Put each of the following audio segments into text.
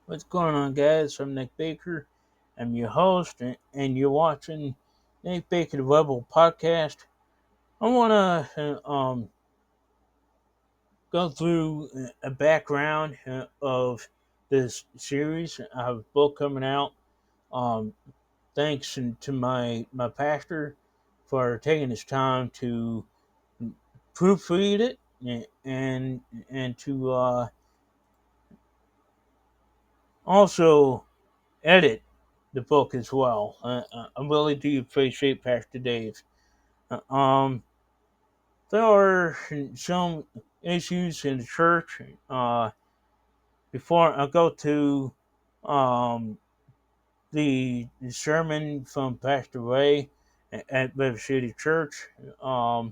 What's going on, guys? I'm Nick Baker. I'm your host, and you're watching Nick Baker the Rebel podcast. I want to go through a background of this series. I have a book coming out. Um, Thanks to my pastor for taking his time to proofread it and to also edit the book as well. I really do appreciate Pastor Dave. Uh, Um, there are some issues in the church. Before I go to um, the sermon from Pastor Ray at River City Church, I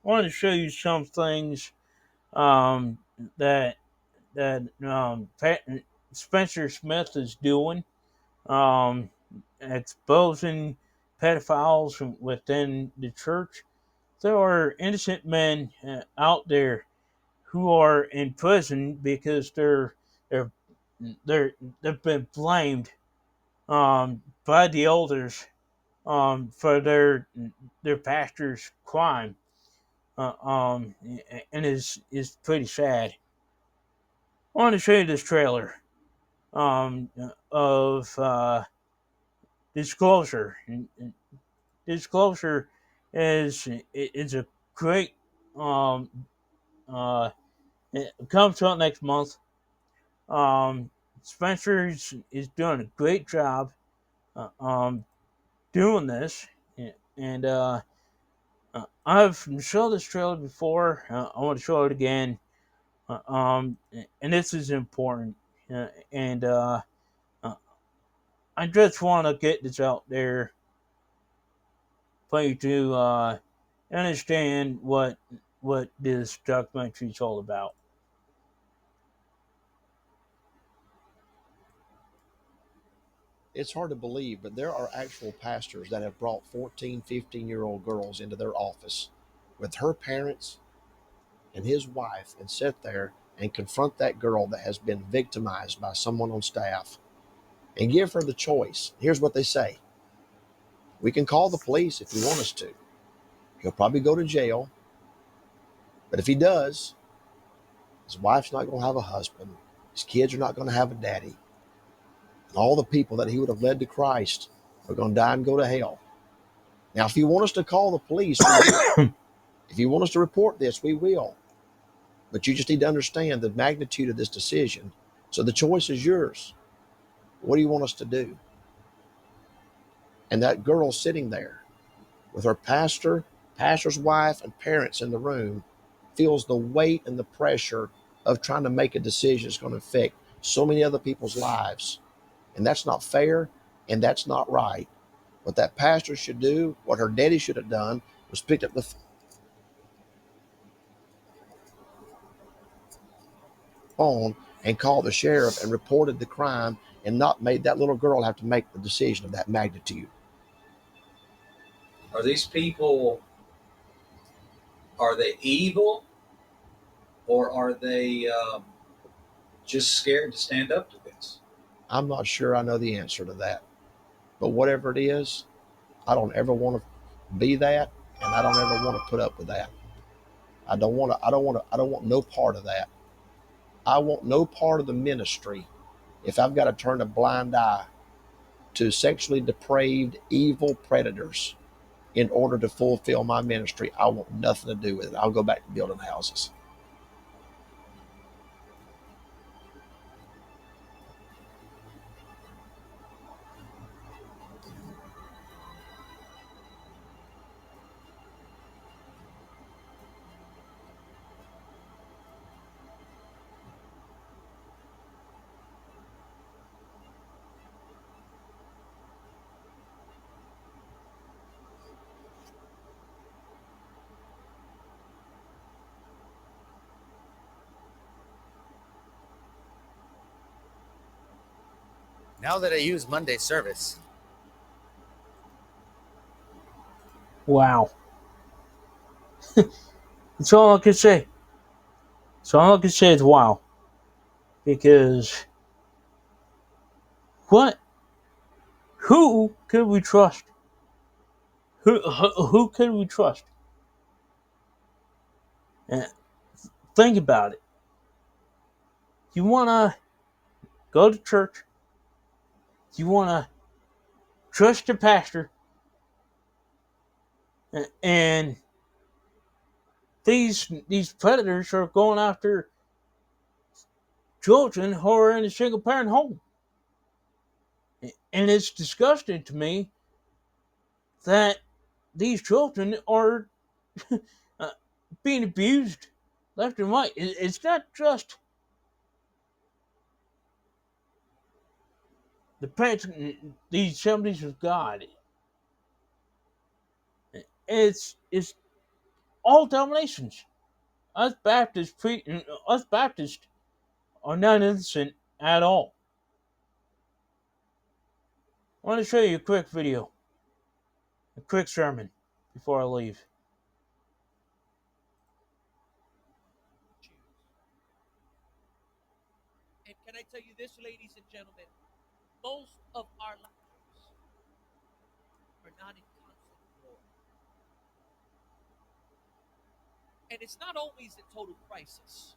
want to show you some things um, that Spencer Smith is doing, um, exposing pedophiles within the church. There are innocent men out there who are in prison because they're they're they've been blamed by the elders for their pastor's crime, and is pretty sad. I want to show you this trailer of Disclosure. Disclosure is a great um uh it comes out next month. Um, Spencer is doing a great job uh, um doing this, and I've shown this trailer before. I want to show it again. And this is important, and uh, I just want to get this out there for you to understand what this documentary is all about. It's hard to believe, but there are actual pastors that have brought 14, 15-year-old girls into their office with her parents and his wife and sit there and confront that girl that has been victimized by someone on staff and give her the choice. Here's what they say: we can call the police if you want us to. He'll probably go to jail, but if he does, his wife's not going to have a husband, his kids are not going to have a daddy, and all the people that he would have led to Christ are going to die and go to hell. Now, if you want us to call the police, we will. If you want us to report this, we will. But you just need to understand the magnitude of this decision. So the choice is yours. What do you want us to do? And that girl sitting there with her pastor's wife, and parents in the room feels the weight and the pressure of trying to make a decision that's going to affect so many other people's lives. And that's not fair, and that's not right. What that pastor should do, what her daddy should have done, was picked up the phone and called the sheriff and reported the crime and not made that little girl have to make the decision of that magnitude. Are these people, are they evil, or are they just scared to stand up to this? I'm not sure I know the answer to that. But whatever it is, I don't ever want to be that, and I don't ever want to put up with that. I don't want no part of that. I want no part of the ministry if I've got to turn a blind eye to sexually depraved, evil predators in order to fulfill my ministry. I want nothing to do with it. I'll go back to building houses. Now that I use Monday service, Wow, that's all I can say. So all I can say is wow. Because what? Who could we trust? Who could we trust? And think about it. You want to go to church. You want to trust the pastor. And these predators are going after children who are in a single parent home. And it's disgusting to me that these children are uh, being abused left and right. It's not just the parents, these assemblies of God. It's all denominations. Us Baptists are not innocent at all. I want to show you a quick video, a quick sermon before I leave. And can I tell you this, ladies and gentlemen? Most of our lives are not in constant war. And it's not always a total crisis,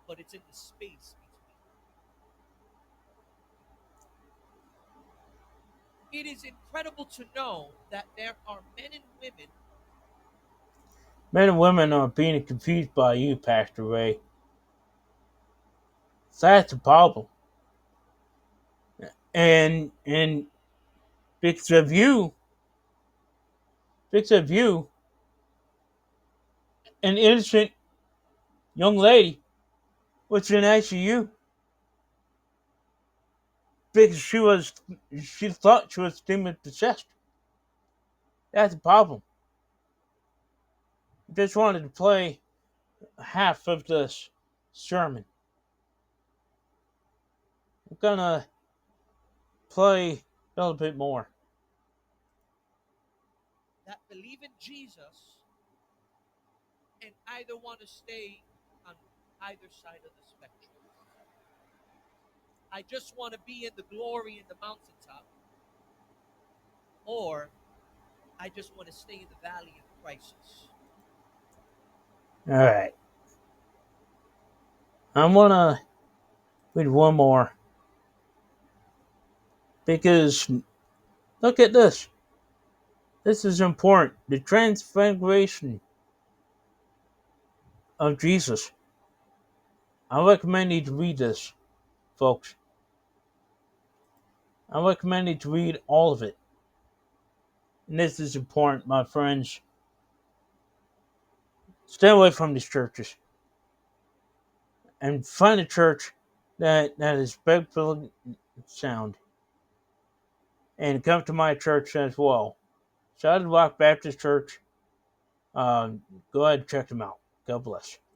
but it's in the space between. It is incredible to know that there are men and women. Men and women are being confused by you, Pastor Ray. That's the problem. And because of you, an innocent young lady was in ICU because she thought she was demon possessed. That's the problem. I just wanted to play half of this sermon. I'm gonna play a little bit more. That believe in Jesus and either want to stay on either side of the spectrum. I just want to be in the glory in the mountaintop, or I just want to stay in the valley of crisis. All right. I'm gonna read one more because look at this. This is important. The transfiguration of Jesus. I recommend you to read this, folks. I recommend you to read all of it. And this is important, my friends. Stay away from these churches and find a church that is biblically sound. And come to my church as well. Solid Rock Baptist Church. Go ahead and check them out. God bless.